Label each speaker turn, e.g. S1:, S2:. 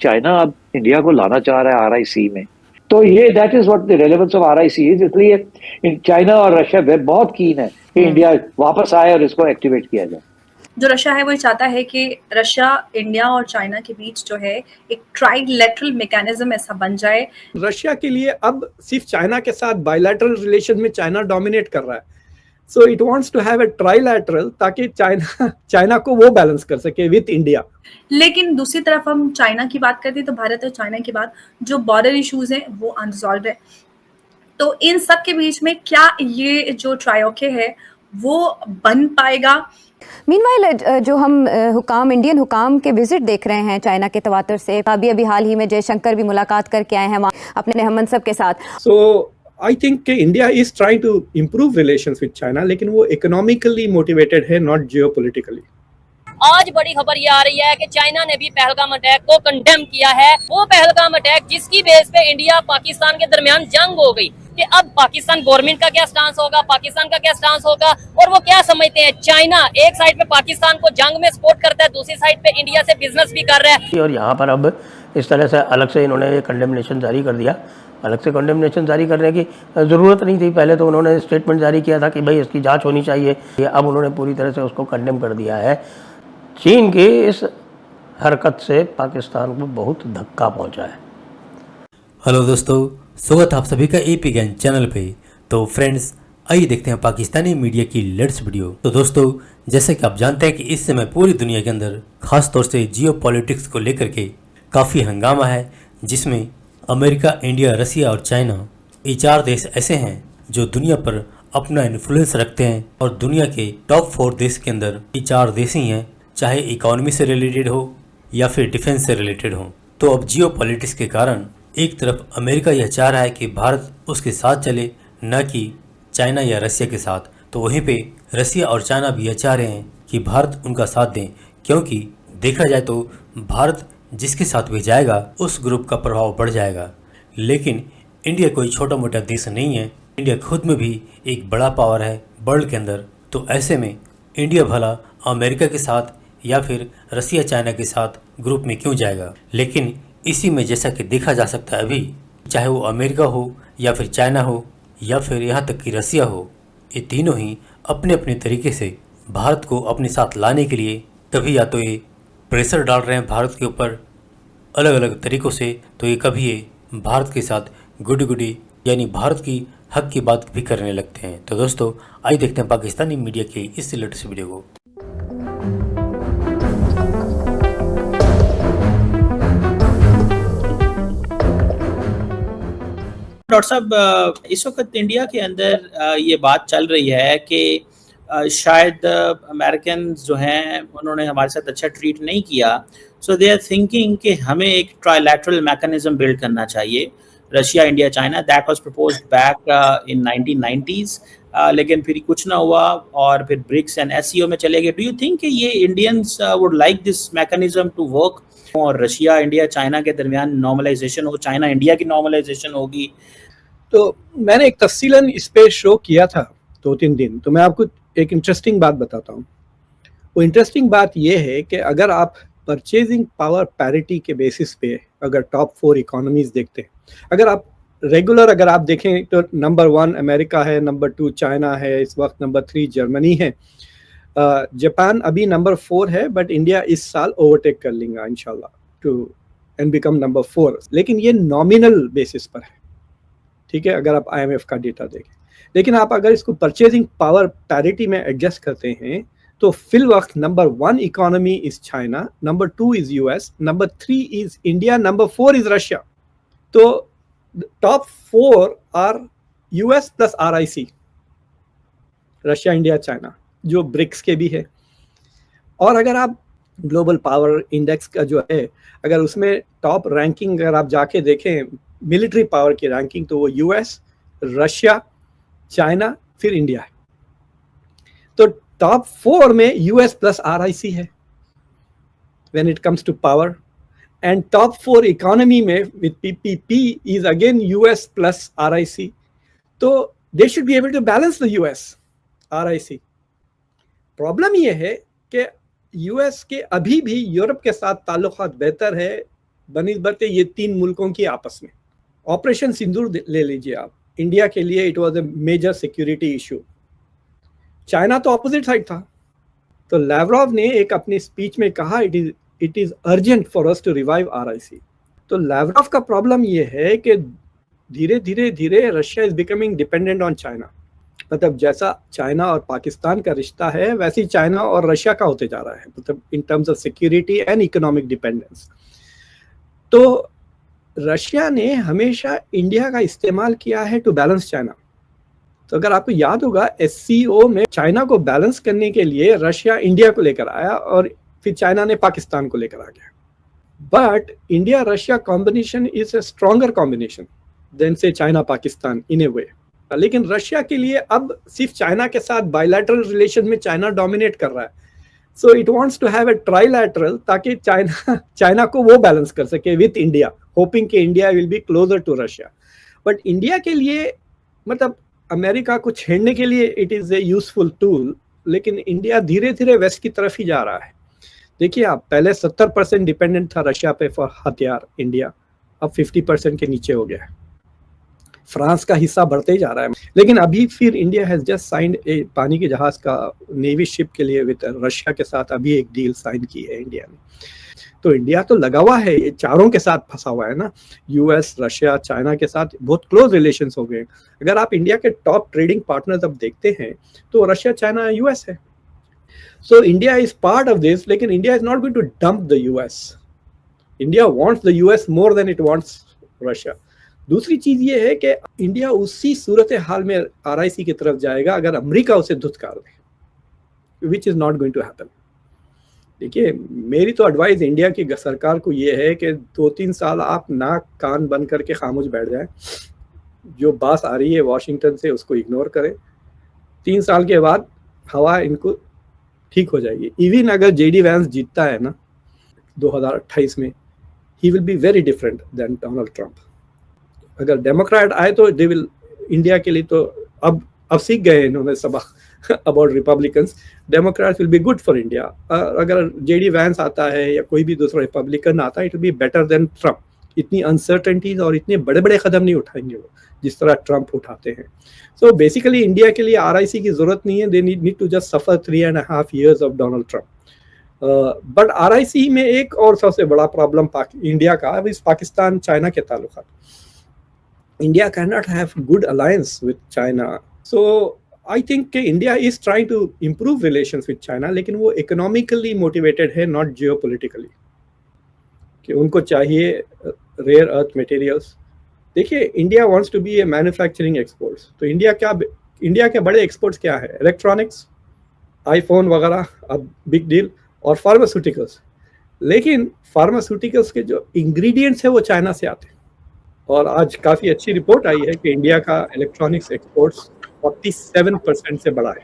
S1: China अब India को लाना चाह रहा है आरआईसी में। तो ये that is what the relevance of RIC is, इसलिए चाइना और रशिया बहुत कीन है कि इंडिया वापस आए और इसको एक्टिवेट किया जाए।
S2: जो रशिया है वो ये चाहता है कि रशिया, इंडिया और चाइना के बीच जो है एक ट्राइलेटरल मैकेनिज्म ऐसा बन जाए।
S3: रशिया के लिए अब सिर्फ चाइना के साथ बायलैटरल रिलेशन में चाइना डोमिनेट कर रहा है, so it wants to have a trilateral ताकि चाइना को वो बैलेंस कर सके विथ इंडिया।
S2: लेकिन दूसरी तरफ हम चाइना की बात करते हैं तो भारत और चाइना के बाद जो बॉर्डर इश्यूज हैं वो अनरिजॉल्व है। तो इन सब के बीच में क्या ये जो ट्रायोके है वो बन पाएगा?
S4: मीनवाइल जो हम हुकाम, इंडियन हुकाम के विजिट देख रहे हैं चाइना के तवातुर से, अभी हाल ही में जयशंकर भी मुलाकात करके आए हैं अपने हममनसब के साथ।
S3: So I think India is trying to improve relations with China, लेकिन वो इकोनॉमिकली मोटिवेटेड है, नॉट जियोपॉलिटिकली।
S5: आज बड़ी खबर ये आ रही है कि चाइना ने भी पहलगाम अटैक को कंडेम किया है। वो पहलगाम अटैक जिसकी बेस पे इंडिया पाकिस्तान के दरमियान जंग हो गई कि अब पाकिस्तान गवर्नमेंट का क्या स्टांस होगा, पाकिस्तान का क्या स्टांस होगा, और वो क्या समझते हैं। चाइना एक साइड पे पाकिस्तान को जंग में सपोर्ट करता है, दूसरी साइड पे इंडिया से बिजनेस भी कर रहा है।
S6: और यहाँ पर अब इस तरह से अलग से इन्होंने कंडेमनेशन जारी कर दिया। अलग से कंडेमनेशन जारी करने की ज़रूरत नहीं थी। पहले तो उन्होंने स्टेटमेंट जारी किया था कि भाई इसकी जांच होनी चाहिए, अब उन्होंने पूरी तरह से उसको कंडेम कर दिया है। चीन की इस हरकत से पाकिस्तान को बहुत धक्का पहुंचा है।
S7: हेलो दोस्तों, स्वागत है आप सभी का एपी ज्ञान चैनल पे। तो फ्रेंड्स, आइए देखते हैं पाकिस्तानी मीडिया की लेटेस्ट वीडियो। तो दोस्तों, जैसे कि आप जानते हैं कि इस समय पूरी दुनिया के अंदर खास तौर से जियो पॉलिटिक्स को लेकर के काफ़ी हंगामा है, जिसमें अमेरिका, इंडिया, रसिया और चाइना, ये 4 देश ऐसे हैं जो दुनिया पर अपना इन्फ्लुएंस रखते हैं। और दुनिया के टॉप 4 देश के अंदर ये 4 देश ही हैं, चाहे इकोनॉमी से रिलेटेड हो या फिर डिफेंस से रिलेटेड हो। तो अब जियो पॉलिटिक्स के कारण एक तरफ अमेरिका यह चाह रहा है कि भारत उसके साथ चले, न कि चाइना या रसिया के साथ। तो वहीं पे रसिया और चाइना भी यह चाह रहे हैं कि भारत उनका साथ दें, क्योंकि देखा जाए तो भारत जिसके साथ भी जाएगा उस ग्रुप का प्रभाव बढ़ जाएगा। लेकिन इंडिया कोई छोटा मोटा देश नहीं है, इंडिया खुद में भी एक बड़ा पावर है वर्ल्ड के अंदर। तो ऐसे में इंडिया भला अमेरिका के साथ या फिर रसिया चाइना के साथ ग्रुप में क्यों जाएगा। लेकिन इसी में जैसा कि देखा जा सकता है, अभी चाहे वो अमेरिका हो या फिर चाइना हो या फिर यहाँ तक कि रसिया हो, ये तीनों ही अपने अपने तरीके से भारत को अपने साथ लाने के लिए कभी या तो ये प्रेशर डाल रहे हैं भारत के ऊपर अलग अलग तरीक़ों से, तो ये कभी ये भारत के साथ गुडी गुडी यानी भारत की हक की बात भी करने लगते हैं। तो दोस्तों, आइए देखते हैं पाकिस्तानी मीडिया के इस लेटेस्ट वीडियो को।
S8: डॉक्टर साहब, इस वक्त इंडिया के अंदर ये बात चल रही है कि शायद अमेरिकन जो हैं उन्होंने हमारे साथ अच्छा ट्रीट नहीं किया, सो दे आर थिंकिंग कि हमें एक ट्राइलैटरल मैकेनिज्म बिल्ड करना चाहिए, Russia, India, China. That was proposed back in 1990s, लेकिन फिर कुछ ना हुआ और फिर ब्रिक्स एंड एससीओ में चले गए। डू यू थिंक कि ये Indians would like this mechanism to work, और रशिया, इंडिया, चाइना के दरमियान नॉर्मलाइजेशन हो, चाइना इंडिया की नॉर्मलाइजेशन होगी?
S3: तो मैंने एक तफसीलन इस पे शो किया था 2-3 दिन। तो मैं आपको एक इंटरेस्टिंग बात बताता हूँ। वो इंटरेस्टिंग बात ये है कि अगर आप परचेजिंग पावर पैरिटी के बेसिस पे अगर टॉप 4 इकोनॉमीज देखते हैं, अगर आप रेगुलर अगर आप देखें तो नंबर 1 अमेरिका है, नंबर 2 चाइना है, इस वक्त नंबर 3 जर्मनी है, जापान अभी नंबर 4 है, बट इंडिया इस साल ओवरटेक कर लेगा इंशाल्लाह टू एंड बिकम नंबर 4। लेकिन ये नॉमिनल बेसिस पर है, ठीक है, अगर आप IMF का डेटा देखें। लेकिन आप अगर इसको परचेजिंग पावर पैरिटी में एडजस्ट करते हैं तो फिल वक्त number 1 economy is China, number 2 is US, number 3 is India, number 4 is Russia. तो top 4 are US plus RIC, Russia, India, China, जो ब्रिक्स के भी है। और अगर आप ग्लोबल पावर इंडेक्स का जो है, अगर उसमें टॉप रैंकिंग अगर आप जाके देखें मिलिट्री पावर की रैंकिंग, तो वो US, रशिया, चाइना, फिर इंडिया है। तो टॉप 4 में US प्लस RIC है when it comes to power, and top 4 economy में with PPP is again US plus RIC। तो they should be able to balance the US RIC। Problem ये है कि US के अभी भी यूरोप के साथ ताल्लुकात बेहतर है बनिस्बत ये 3 मुल्कों की आपस में। ऑपरेशन सिंदूर ले लीजिए आप, इंडिया के लिए it was a major security issue. China तो ऑपोजिट साइड था। तो लैवरोव ने एक अपनी स्पीच में कहा it is urgent for us to revive RIC. तो लैवरोव का प्रॉब्लम ये है कि धीरे धीरे Russia is becoming dependent on China. मतलब जैसा चाइना और पाकिस्तान का रिश्ता है वैसे ही चाइना और रशिया का होते जा रहा है, मतलब in terms of security and economic dependence. तो रशिया ने हमेशा इंडिया का इस्तेमाल किया है टू बैलेंस चाइना। तो अगर आपको याद होगा SCO में चाइना को बैलेंस करने के लिए रशिया इंडिया को लेकर आया और फिर चाइना ने पाकिस्तान को लेकर आ गया। But India Russia combination is a stronger combination than से China Pakistan in a way. लेकिन रशिया के लिए अब सिर्फ चाइना के साथ बायलैटरल रिलेशन में चाइना डोमिनेट कर रहा है। So it wants to have a trilateral ताकि चाइना को वो बैलेंस कर सके विथ इंडिया, होपिंग कि India will be closer to Russia. But India के लिए मतलब अमेरिका को छेड़ने के लिए it is a useful tool, लेकिन इंडिया धीरे धीरे वेस्ट की तरफ ही जा रहा है। देखिए आप, पहले 70% डिपेंडेंट था रशिया पे फॉर हथियार इंडिया, अब 50% के नीचे हो गया है। फ्रांस का हिस्सा बढ़ते ही जा रहा है। लेकिन अभी फिर इंडिया हैज जस्ट साइंड ए पानी के जहाज का नेवी शिप के लिए विद रशिया के साथ अभी एक डील साइन की है इंडिया ने। तो इंडिया तो लगा हुआ है, ये चारों के साथ फंसा हुआ है ना, यूएस, रशिया, चाइना के साथ बहुत क्लोज रिलेशंस हो गए। अगर आप इंडिया के टॉप ट्रेडिंग पार्टनर्स अब देखते हैं तो रशिया, चाइना, यूएस है। So India is part of this, लेकिन India is not going to dump the US. India wants the US more than it wants Russia. दूसरी चीज ये है कि इंडिया उसी सूरत हाल में आरआईसी की तरफ जाएगा अगर अमेरिका उसे धुतकार दे, which is not going to happen. देखिए, मेरी तो एडवाइस इंडिया की सरकार को ये है कि 2-3 साल आप नाक कान बंद करके खामोश बैठ जाएं। जो बात आ रही है वॉशिंगटन से उसको इग्नोर करें। 3 साल के बाद हवा इनको ठीक हो जाएगी। इवन अगर जेडी वैंस जीतता है ना 2028 में, he will be very different than Donald Trump. अगर डेमोक्रेट आए तो दे विल, इंडिया के लिए तो अब सीख गए इन्होंने सबक about Republicans. Democrats will be good for India. अगर जेडी वैंस आता है या कोई भी दूसरा रिपब्लिकन आता है, it will be better than Trump. इतनी अनसर्टेनिटीज और इतने बड़े बड़े कदम नहीं उठाएंगे वो जिस तरह ट्रंप उठाते हैं। सो बेसिकली इंडिया के लिए आरआईसी की जरूरत नहीं है। They need to just suffer 3.5 years of Donald Trump. But RIC में एक और सबसे बड़ा प्रॉब्लम इंडिया का इस पाकिस्तान चाइना के ताल्लुकात। India cannot have good alliance with China. So I think India is trying to improve relations with China, लेकिन वो economically motivated है, not geopolitically. कि उनको चाहिए rare earth materials. देखिए, India wants to be a manufacturing exports. तो India के बड़े exports क्या है? इलेक्ट्रॉनिक्स, आईफोन वगैरह अब बिग डील, और फार्मास्यूटिकल्स। लेकिन फार्मास्यूटिकल्स के जो इंग्रेडिएंट्स है वो चाइना से आते हैं। और आज काफी अच्छी रिपोर्ट आई है कि इंडिया का इलेक्ट्रॉनिक्स एक्सपोर्ट्स 47% से बढ़ा है।